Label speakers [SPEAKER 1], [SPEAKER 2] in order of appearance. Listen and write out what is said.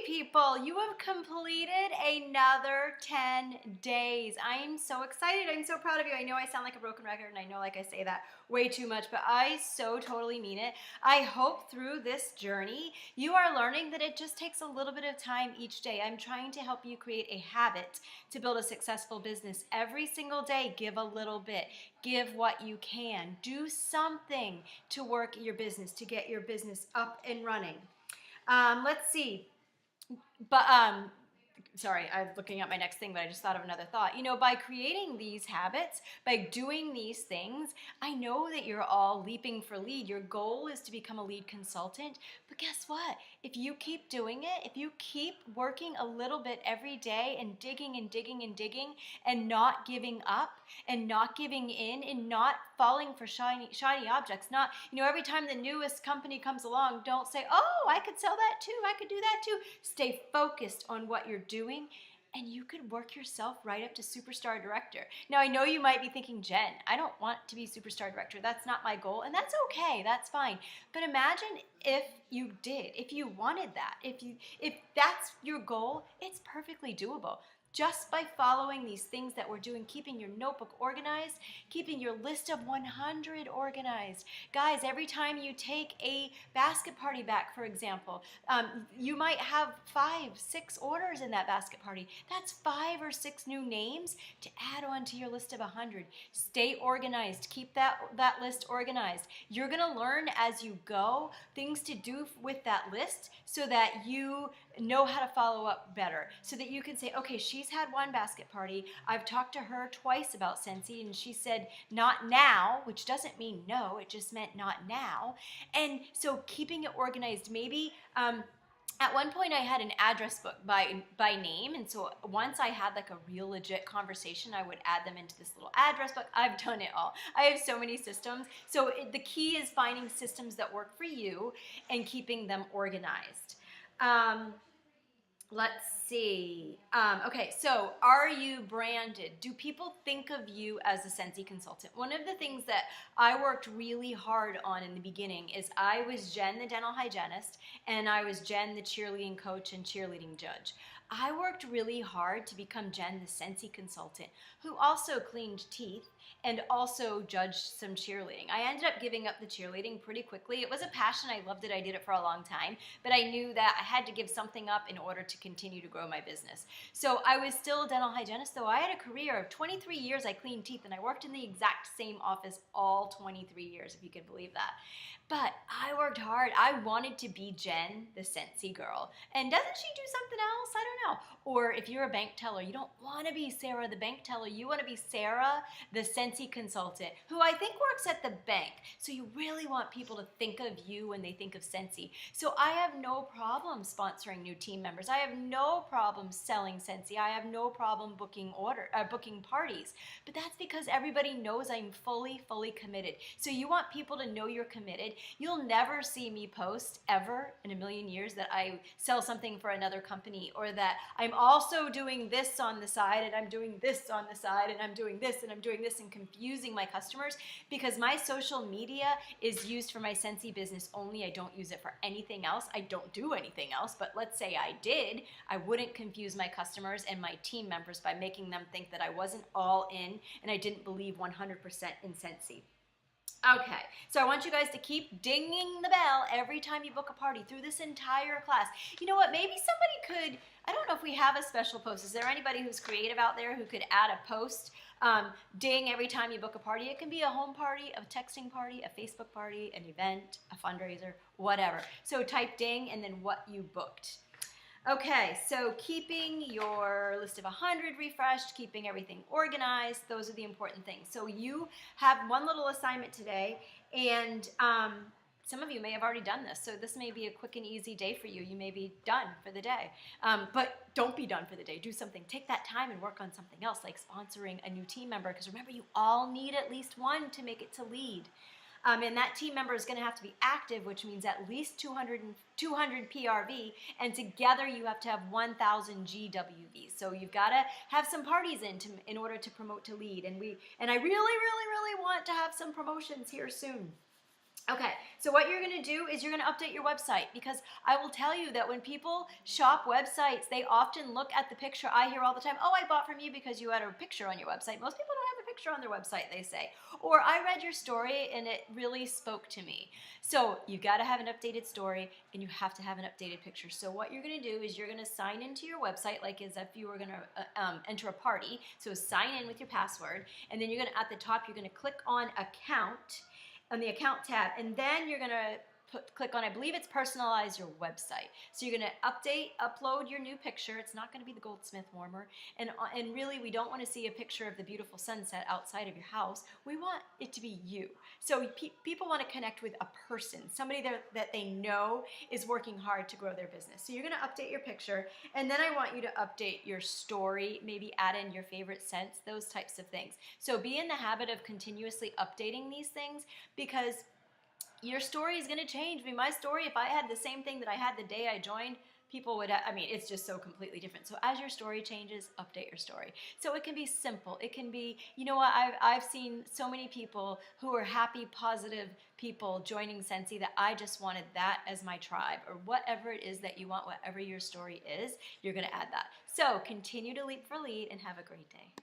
[SPEAKER 1] people. You have completed another 10 days. I'm so excited. I'm so proud of you. I know I sound like a broken record, and I know like I say that way too much, but I so totally mean it. I hope through this journey, you are learning that it just takes a little bit of time each day. I'm trying to help you create a habit to build a successful business. Every single day, give a little bit. Give what you can. Do something to work your business, to get your business up and running. Let's see. But sorry, I'm looking at my next thing, but I just thought of another thought. You know, by creating these habits, by doing these things, I know that you're all leaping for lead. Your goal is to become a lead consultant. But guess what? If you keep doing it, if you keep working a little bit every day and digging and digging and digging and not giving up and not giving in and not falling for shiny objects, not, every time the newest company comes along, don't say, oh, I could sell that too. I could do that too. Stay focused on what you're doing, and you could work yourself right up to superstar director. Now, I know you might be thinking, Jen, I don't want to be superstar director. That's not my goal, and that's okay. That's fine. But imagine if you did, if you wanted that, if that's your goal, it's perfectly doable. Just by following these things that we're doing, keeping your notebook organized, keeping your list of 100 organized. Guys, every time you take a basket party back, for example, you might have 5, 6 orders in that basket party. That's 5 or 6 new names to add on to your list of 100. Stay organized. Keep that list organized. You're going to learn as you go things to do with that list so that you know how to follow up better, so that you can say, okay, she's had one basket party. I've talked to her twice about Scentsy, and she said not now, which doesn't mean no, it just meant not now. And so keeping it organized, maybe at one point I had an address book by name, and so once I had like a real legit conversation, I would add them into this little address book. I've done it all. I have so many systems. So the key is finding systems that work for you and keeping them organized. Let's see. Okay, so are you branded? Do people think of you as a Scentsy consultant? One of the things that I worked really hard on in the beginning is I was Jen, the dental hygienist, and I was Jen, the cheerleading coach and cheerleading judge. I worked really hard to become Jen, the Scentsy consultant, who also cleaned teeth and also judged some cheerleading. I ended up giving up the cheerleading pretty quickly. It was a passion. I loved it. I did it for a long time, but I knew that I had to give something up in order to continue to grow my business. So I was still a dental hygienist, though I had a career of 23 years. I cleaned teeth, and I worked in the exact same office all 23 years, if you can believe that. But I worked hard. I wanted to be Jen, the Scentsy girl. And doesn't she do something else? I don't know. Or if you're a bank teller, you don't want to be Sarah, the bank teller. You want to be Sarah, the Scentsy consultant, who I think works at the bank. So you really want people to think of you when they think of Scentsy. So I have no problem sponsoring new team members. I have no problem selling Scentsy. I have no problem booking parties. But that's because everybody knows I'm fully committed. So you want people to know you're committed. You'll never see me post ever in a million years that I sell something for another company, or that I'm also doing this on the side, and I'm doing this on the side, and I'm doing this, and I'm doing this, and confusing my customers, because my social media is used for my Scentsy business only. I don't use it for anything else. I don't do anything else, but let's say I did, I wouldn't confuse my customers and my team members by making them think that I wasn't all in and I didn't believe 100% in Scentsy. Okay, so I want you guys to keep dinging the bell every time you book a party through this entire class. You know what, maybe somebody could, I don't know if we have a special post. Is there anybody who's creative out there who could add a post, ding every time you book a party? It can be a home party, a texting party, a Facebook party, an event, a fundraiser, whatever. So type ding and then what you booked. Okay, so keeping your list of 100 refreshed, keeping everything organized, those are the important things. So you have one little assignment today, and some of you may have already done this, so this may be a quick and easy day for you. You may be done for the day, but don't be done for the day. Do something. Take that time and work on something else, like sponsoring a new team member, because remember, you all need at least one to make it to lead. And that team member is going to have to be active, which means at least 200 PRV, and together you have to have 1,000 GWV. So you've got to have some parties in order to promote to lead. And I really want to have some promotions here soon. Okay, so what you're going to do is you're going to update your website, because I will tell you that when people shop websites, they often look at the picture. I hear all the time, oh, I bought from you because you had a picture on your website. Most people don't have a picture on their website, they say. Or I read your story and it really spoke to me. So you've got to have an updated story and you have to have an updated picture. So what you're going to do is you're going to sign into your website like as if you were going to enter a party. So sign in with your password, and then you're going to, at the top, you're going to click on account, on the account tab, and then you're going to click on, I believe it's personalize your website. So you're going to upload your new picture. It's not going to be the Goldsmith warmer, and really we don't want to see a picture of the beautiful sunset outside of your house. We want it to be you. So people want to connect with a person, somebody that they know is working hard to grow their business. So you're going to update your picture, and then I want you to update your story, maybe add in your favorite scents, those types of things. So be in the habit of continuously updating these things, because your story is going to change. I mean, my story, if I had the same thing that I had the day I joined, people would, I mean, it's just so completely different. So as your story changes, update your story. So it can be simple. It can be, you know what, I've seen so many people who are happy, positive people joining Scentsy that I just wanted that as my tribe, or whatever it is that you want, whatever your story is, you're going to add that. So continue to leap for lead and have a great day.